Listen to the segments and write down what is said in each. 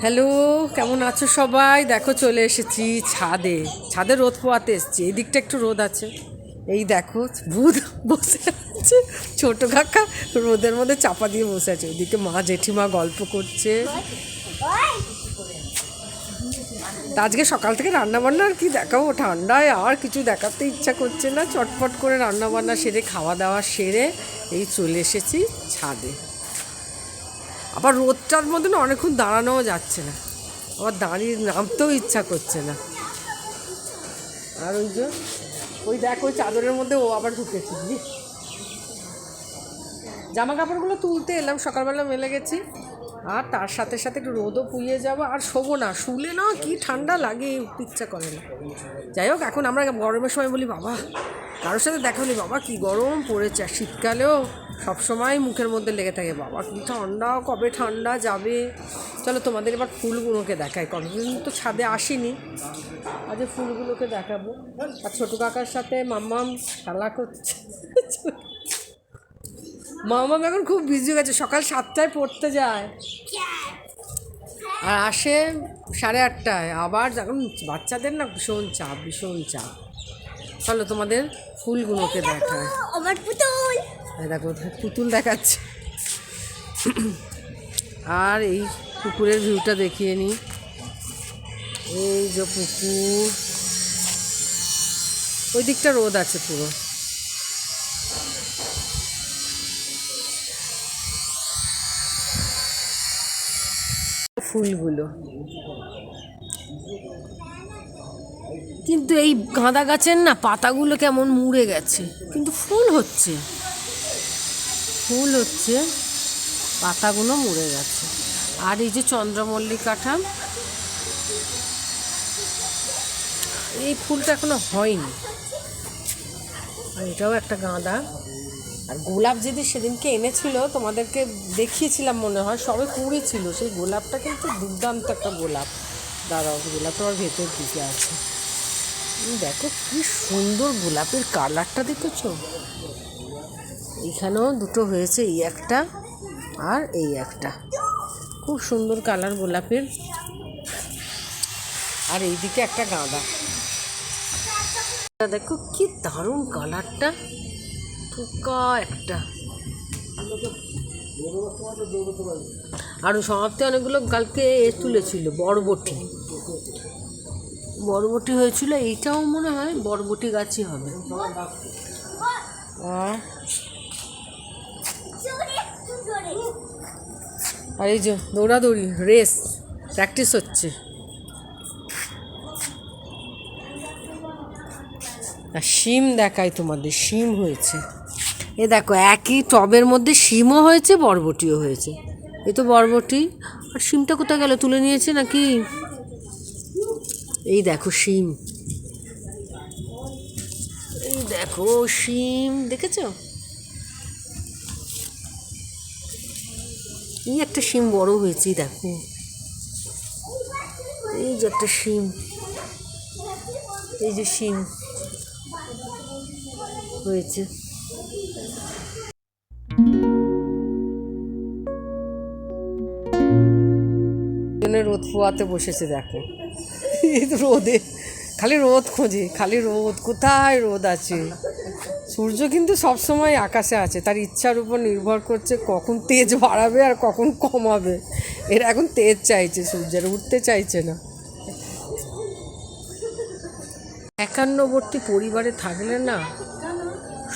Hello, কেমন আছো সবাই? দেখো চলে এসেছি ছাদে। ছাদে রোদ পোয়াতে এসেছি। এই দিকটা একটু রোদ আছে। এই দেখো ভূত বসে আছে, ছোট কাকা রোদের মধ্যে চাপা দিয়ে বসে আছে। ওইদিকে মা জেঠিমা গল্প করছে। তা আজকে সকাল থেকে রান্নাবান্না আর কি দেখাবো, ঠান্ডায় আর কিছু দেখাতে ইচ্ছা করছে না। চটপট করে রান্নাবান্না সেরে খাওয়া দাওয়া সেরে এই চলে এসেছি ছাদে। আবার রোদটার মধ্যে না অনেকক্ষণ দাঁড়ানোও যাচ্ছে না, আবার দাঁড়িয়ে নামতেও ইচ্ছা করছে না। আর ওই যে ওই দেখ ওই চাদরের মধ্যে ও আবার ঢুকেছে। জামা কাপড়গুলো তুলতে এলাম, সকালবেলা মেলে গেছি। আর তার সাথে সাথে একটু রোদও পুড়িয়ে যাবো। আর শোবো না, শুলে না কি ঠান্ডা লাগে, উঠতে ইচ্ছা করে না। যাই হোক, এখন আমরা গরমের সময় বলি বাবা, কারোর সাথে দেখা হলি বাবা কি গরম পড়েছে। আর শীতকালেও সবসময় মুখের মধ্যে লেগে থাকে বাবা কি ঠান্ডা, কবে ঠান্ডা যাবে। চলো তোমাদের এবার ফুলগুলোকে দেখাই। কতদিন তো ছাদে আসিনি, আজ ফুলগুলোকে দেখাবো। আর ছোটো কাকার সাথে মাম্মাম খেলা করছে। মাম্মাম এখন খুব বিজি হয়ে গেছে, সকাল 7টায় পড়তে যায় আর আসে 8:30টায়। আবার এখন বাচ্চাদের না ভীষণ চাপ, ভীষণ চাপ। চলো তোমাদের ফুলগুলোকে দেখায়। আমার পুতুল, দেখো পুতুল দেখাচ্ছে। আর এই পুকুরের ভিউটা দেখিয়ে নিই। এই যে পুকুর, ওই দিকটা রোদ আছে পুরো। ফুলগুলো কিন্তু এই গাঁদা গাছের না পাতাগুলো কেমন মুড়ে গেছে, কিন্তু ফুল হচ্ছে, ফুল হচ্ছে, পাতাগুলো মুড়ে গেছে। আর এই যে চন্দ্রমল্লিকাটা, এই ফুলটা এখনো হয়নি। আর এটাও একটা গাঁদা। আর গোলাপ যেদিন সেদিনকে এনেছিল তোমাদেরকে দেখিয়েছিলাম মনে হয়, সবে কুড়েছিল। সেই গোলাপটা কিন্তু দুর্দান্ত একটা গোলাপ। দাঁড়াও, গোলাপটা আমার ভেতর দিকে আছে। দেখো কি সুন্দর গোলাপের কালারটা, দেখেছো? এখানেও দুটো হয়েছে, এই একটা আর এই একটা। খুব সুন্দর কালার গোলাপের। আর এইদিকে একটা গাঁদা, দেখো কি দারুণ কালারটা, ঠোকা একটা। আর সমাপ্তি অনেকগুলো কালকে তুলেছিল, বরবটি, বরবটি হয়েছিল। এইটাও মনে হয় বরবটি গাছই হবে। আর এই যে দৌড়াদৌড়ি, রেস প্র্যাকটিস হচ্ছে। আর শিম দেখাই তোমাদের, শিম হয়েছে। এ দেখো একই টবের মধ্যে শিমও হয়েছে, বরবটিও হয়েছে। এ তো বরবটি। আর শিমটা কোথায় গেল, তুলে নিয়েছে নাকি? এই দেখো শিম, এই দেখো শিম, দেখেছো? এই একটা শিম বড় হয়েছে, দেখো এই যে একটা শিম, এই যে শিম হয়েছে। রোদ পোয়াতে বসেছে, দেখো রোদে খালি রোদ খোঁজে, খালি রোদ, কোথায় রোদ আছে। সূর্য কিন্তু সবসময় আকাশে আছে, তার ইচ্ছার উপর নির্ভর করছে কখন তেজ বাড়াবে আর কখন কমাবে। এরা এখন তেজ চাইছে, সূর্যের উঠতে চাইছে না। একান্নবর্তী পরিবারে থাকলে না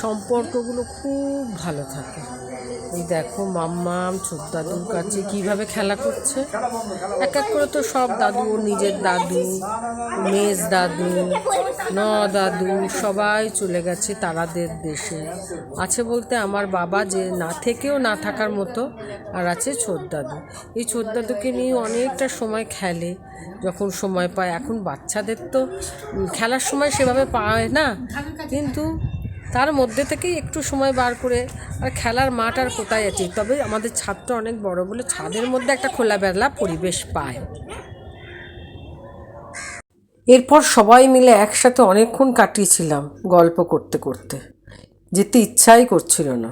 সম্পর্কগুলো খুব ভালো থাকে। এই দেখো মাম্মাম ছোট দাদুর কাছে কীভাবে খেলা করছে। এক এক করে তো সব দাদু, নিজের দাদু, মেজ দাদু, দাদু সবাই চলে গেছে তারাদের দেশে। আছে বলতে আমার বাবা, যে না থেকেও না থাকার মতো। আর আছে ছোট দাদু। এই ছোট দাদুকে নিয়ে অনেকটা সময় খেলে যখন সময় পায়। এখন বাচ্চাদের তো খেলার সময় সেভাবে পায় না, কিন্তু তার মধ্যে থেকেই একটু সময় বার করে। আর খেলার মাঠ আর কোথায় আছে, তবে আমাদের ছাদটা অনেক বড় বলে ছাদের মধ্যে একটা খোলামেলা পরিবেশ পায়। এরপর সবাই মিলে একসাথে অনেকক্ষণ কাটিয়েছিলাম গল্প করতে করতে। যেতে ইচ্ছাই করছিল না,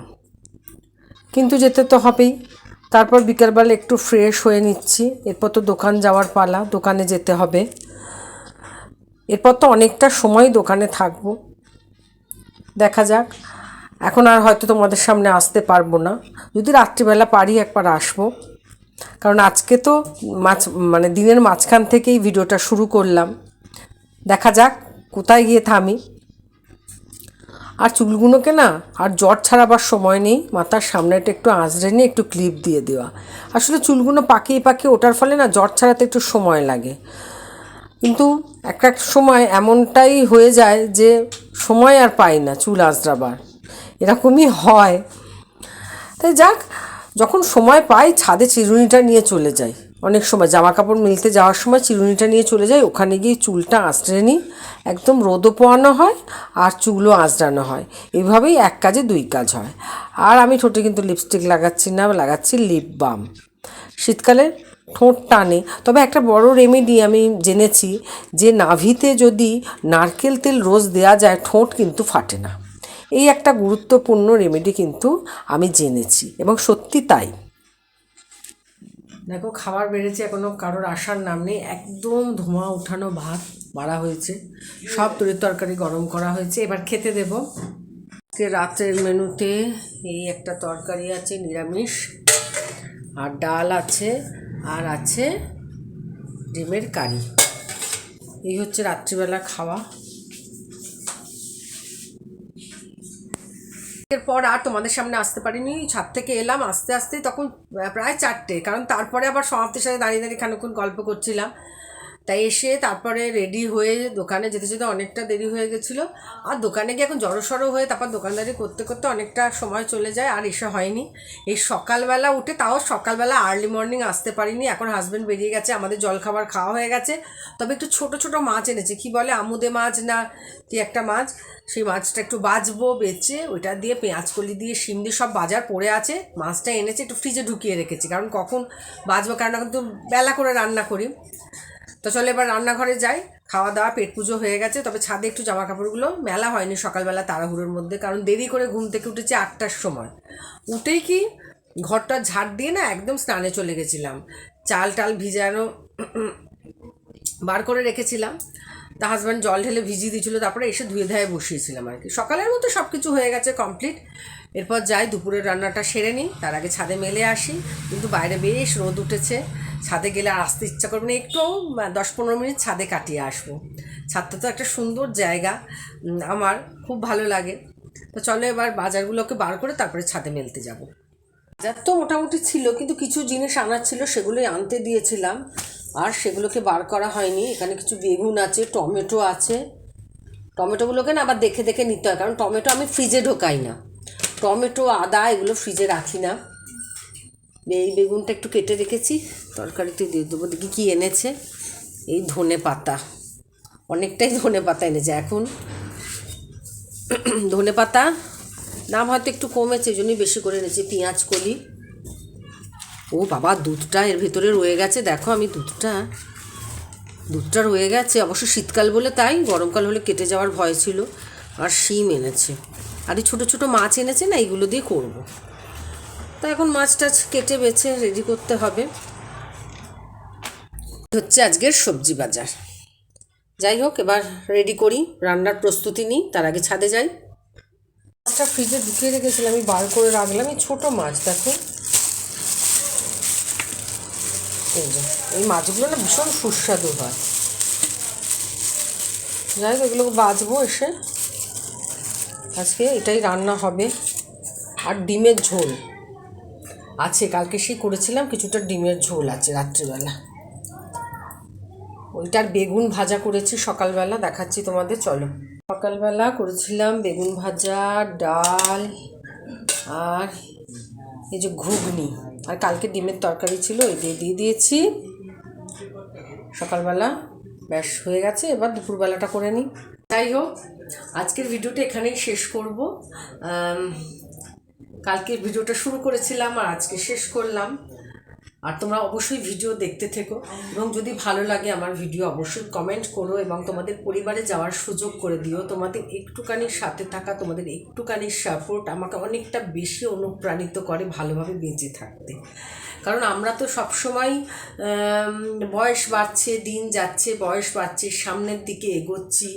কিন্তু যেতে তো হবেই। তারপর বিকালবেলা একটু ফ্রেশ হয়ে নিচ্ছি, এরপর তো দোকান যাওয়ার পালা, দোকানে যেতে হবে। এরপর তো অনেকটা সময় দোকানে থাকবো, দেখা যাক। এখন আর হয়তো তোমাদের সামনে আসতে পারবো না, যদি রাত্রিবেলা পারি একবার আসবো, কারণ আজকে তো মানে দিনের মাঝখান থেকেই ভিডিওটা শুরু করলাম। দেখা যাক কোথায় গিয়ে থামি। আর চুলগুলোকে না আর জট ছাড়াবার সময় নেই, মাথার সামনেটা একটু আঁচড়ে নিয়ে একটু ক্লিপ দিয়ে দেওয়া। আসলে চুলগুলো পাকিয়ে পাকিয়ে ওঠার ফলে না জট ছাড়াতে একটু সময় লাগে, কিন্তু একটা সময় এমনটাই হয়ে যায় যে সময় আর পাই না চুল আঁচড়াবার, এরকমই হয়। তাই যাক, যখন সময় পাই ছাদে চিরুনিটা নিয়ে চলে যাই। অনেক সময় জামা কাপড় মেলতে যাওয়ার সময় চিরুনিটা নিয়ে চলে যাই, ওখানে গিয়ে চুলটা আঁচড়ে নিই, একদম রোদও পোয়ানো হয় আর চুলও আঁচড়ানো হয়। এইভাবেই এক কাজে দুই কাজ হয়। আর আমি ঠোঁটে কিন্তু লিপস্টিক লাগাচ্ছি না, লাগাচ্ছি লিপ বাম। শীতকালে ঠোঁট টানে, তবে একটা বড় রেমেডি আমি জেনেছি যে নাভিতে যদি নারকেল তেল রোজ দেওয়া যায় ঠোঁট কিন্তু ফাটে না। এই একটা গুরুত্বপূর্ণ রেমেডি কিন্তু আমি জেনেছি এবং সত্যি তাই। দেখো খাবার বেড়েছে, এখনও কারোর আসার নাম নেই, একদম ধোঁয়া উঠানো ভাত বাড়া হয়েছে, সব তরি তরকারি গরম করা হয়েছে, এবার খেতে দেব। আজকে রাতের মেনুতে এই একটা তরকারি আছে নিরামিষ, আর ডাল আছে, আর আছে ডিমের কারি। এই হচ্ছে রাত্রিবেলা খাওয়া। এরপর আর তোমাদের সামনে আসতে পারিনি, ছাদ থেকে এলাম আস্তে আস্তে, তখন প্রায় 4টে, কারণ তারপরে আবার সমাপ্তির সাথে দাঁড়িয়ে দাঁড়িয়ে খানিকক্ষণ গল্প করছিলাম। তাই এসে তারপরে রেডি হয়ে দোকানে যেতে যেতে অনেকটা দেরি হয়ে গেছিলো। আর দোকানে গিয়ে এখন জড়সড়ো হয়ে তারপর দোকানদারি করতে করতে অনেকটা সময় চলে যায়, আর এসে হয়নি। এই সকালবেলা উঠে, তাও সকালবেলা আর্লি মর্নিং আসতে পারিনি, এখন হাজব্যান্ড বেরিয়ে গেছে, আমাদের জলখাবার খাওয়া হয়ে গেছে। তবে একটু ছোট ছোট মাছ এনেছে, কি বলে আমুদে মাছ না কি একটা মাছ, সেই মাছটা একটু বাজবো, বেচে ওইটা দিয়ে পেঁয়াজ কলি দিয়ে শিম দিয়ে সব বাজার পড়ে আছে। মাছটা এনেছে, একটু ফ্রিজে ঢুকিয়ে রেখেছি, কারণ কখন বাজবো, কারণ এখন তো বেলা করে রান্না করি। তো চলো এবার রান্নাঘরে যাই, খাওয়া দাওয়া পেট পুজো হয়ে গেছে। তবে ছাদে একটু জামা কাপড়গুলো মেলা হয়নি সকালবেলা তাড়াহুড়োর মধ্যে, কারণ দেরি করে ঘুম থেকে উঠেছি 8টার সময়। উঠেই কি ঘরটা ঝাড় দিয়ে না একদম স্নানে চলে গেছিলাম, চাল টাল ভিজানো বার করে রেখেছিলাম, তা হাজব্যান্ড জল ঢেলে ভিজিয়ে দিয়েছিলো, তারপরে এসে ধুয়ে ধায়ে বসিয়েছিলাম আর কি। সকালের মতো সব কিছু হয়ে গেছে কমপ্লিট। এরপর যাই দুপুরের রান্নাটা সেরে নিই, তার আগে ছাদে মেলে আসি, কিন্তু বাইরে বেশ রোদ উঠেছে, ছাদে গেলে আর আসতে ইচ্ছা করবে না, একটু 10-15 মিনিট ছাদে কাটিয়ে আসবো। ছাদটা তো একটা সুন্দর জায়গা, আমার খুব ভালো লাগে। তো চলো এবার বাজারগুলোকে বার করে তারপরে ছাদে মেলতে যাব। বাজার তো মোটামুটি ছিল, কিন্তু কিছু জিনিস আনার ছিল সেগুলোই আনতে দিয়েছিলাম, আর সেগুলোকে বার করা হয়নি। এখানে কিছু বেগুন আছে, টমেটো আছে, টমেটোগুলোকে না আবার দেখে দেখে নিতে হয়, কারণ টমেটো আমি ফ্রিজে ঢোকাই না, টমেটো আদা এগুলো ফ্রিজে রাখি না। এই বেগুনটা একটু কেটে রেখেছি, তরকারিতে দিয়ে দেবো। দেখি কী এনেছে, এই ধনে পাতা, অনেকটাই ধনে পাতা এনেছে এখন। ধনে পাতা দাম হয়তো একটু কমেছে, এই জন্যই বেশি করে এনেছি। পেঁয়াজ কলি, ও বাবা দুধটা এর ভেতরে রয়ে গেছে, দেখো আমি দুধটা রয়ে গেছে, অবশ্য শীতকাল বলে তাই, গরমকাল হলে কেটে যাওয়ার ভয় ছিল। আর শিম এনেছে, আর এই ছোটো ছোটো মাছ এনেছে না, এইগুলো দিয়ে করবো। তো এখন মাছ টাছ কেটে বেছে রেডি করতে হবে। হচ্ছে আজকের সবজি বাজার। যাই হোক, এবার রেডি করি, রান্নার প্রস্তুতি নিই, তার আগে ছাদে যাই। মাছটা ফ্রিজে ঢুকিয়ে রেখেছিলাম, আমি বার করে রাখলাম। এই ছোটো মাছ দেখো, এই মাছগুলো না ভীষণ সুস্বাদু হয়। যাই হোক, এগুলো বাছবো এসে, আজকে এটাই রান্না হবে। আর ডিমের ঝোল আছে, কালকে সেই করেছিলাম, কিছুটা ডিমের ঝোল আছে রাত্রিবেলা। ওইটার বেগুন ভাজা করেছি সকালবেলা, দেখাচ্ছি তোমাদের, চলো। সকালবেলা করেছিলাম বেগুন ভাজা, ডাল, আর এই যে ঘুগনি, আর কালকে ডিমের তরকারি ছিল, ওই দিয়ে দিয়েছি সকালবেলা। ব্যাস হয়ে গেছে, এবার দুপুরবেলাটা করে নিই। যাই হোক, আজকের ভিডিওটা এখানেই শেষ করব। কালকের ভিডিওটা শুরু করেছিলাম আর আজকে শেষ করলাম। আর তোমরা অবশ্যই ভিডিও দেখতে থেকো, এবং যদি ভালো লাগে আমার ভিডিও অবশ্যই কমেন্ট করো এবং তোমাদের পরিবারে যাওয়ার সুযোগ করে দিও। তোমাদের একটুখানি সাথে থাকা, তোমাদের একটুখানি সাপোর্ট আমাকে অনেকটা বেশি অনুপ্রাণিত করে ভালোভাবে বেঁচে থাকতে। কারণ আমরা তো সবসময় বয়স বাড়ছে, দিন যাচ্ছে, বয়স বাড়ছে, সামনের দিকে এগোচ্ছি,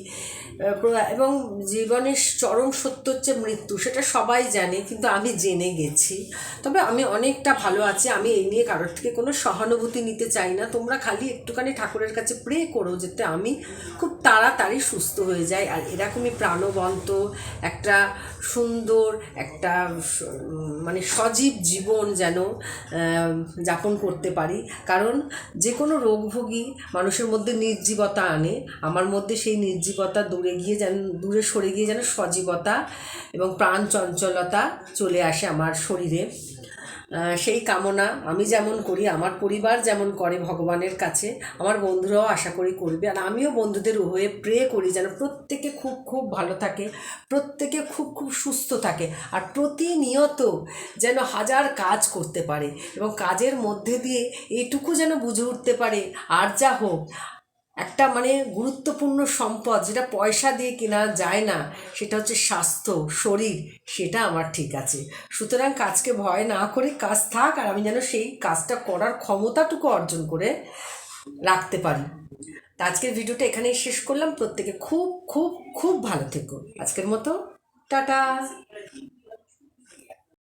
এবং জীবনের চরম সত্য হচ্ছে মৃত্যু, সেটা সবাই জানে, কিন্তু আমি জেনে গেছি। তবে আমি অনেকটা ভালো আছি, আমি এই নিয়ে কারোর থেকে কোনো সহানুভূতি নিতে চাই না। তোমরা খালি একটুখানি ঠাকুরের কাছে প্রে করো যাতে আমি খুব তাড়াতাড়ি সুস্থ হয়ে যাই, আর এরকমই প্রাণবন্ত একটা সুন্দর একটা মানে সজীব জীবন যেন যাপন করতে পারি। কারণ যে কোনো রোগভোগী মানুষের মধ্যে নির্জীবতা আনে, আমার মধ্যে সেই নির্জীবতা দূরে সরে গিয়ে যেন সজীবতা এবং প্রাণ চঞ্চলতা চলে আসে আমার শরীরে। সেই কামনা আমি যেমন করি, আমার পরিবার যেমন করে ভগবানের কাছে, আমার বন্ধুরাও আশা করি করবে। আর আমিও বন্ধুদের হয়ে প্রে করি যেন প্রত্যেকে খুব খুব ভালো থাকে, প্রত্যেকে খুব খুব সুস্থ থাকে, আর প্রতিনিয়ত যেন হাজার কাজ করতে পারে, এবং কাজের মধ্যে দিয়ে এইটুকু যেন বুঝে উঠতে পারে আর যা হোক একটা মানে গুরুত্বপূর্ণ সম্পদ যেটা পয়সা দিয়ে কেনা যায় না, সেটা হচ্ছে স্বাস্থ্য, শরীর, সেটা আমার ঠিক আছে। সুতরাং কাজকে ভয় না করে কাজ থাক, আর আমি যেন সেই কাজটা করার ক্ষমতাটুকু অর্জন করে রাখতে পারি। তা আজকের ভিডিওটা এখানেই শেষ করলাম। প্রত্যেকে খুব খুব খুব ভালো থেকো। আজকের মতো টাটা।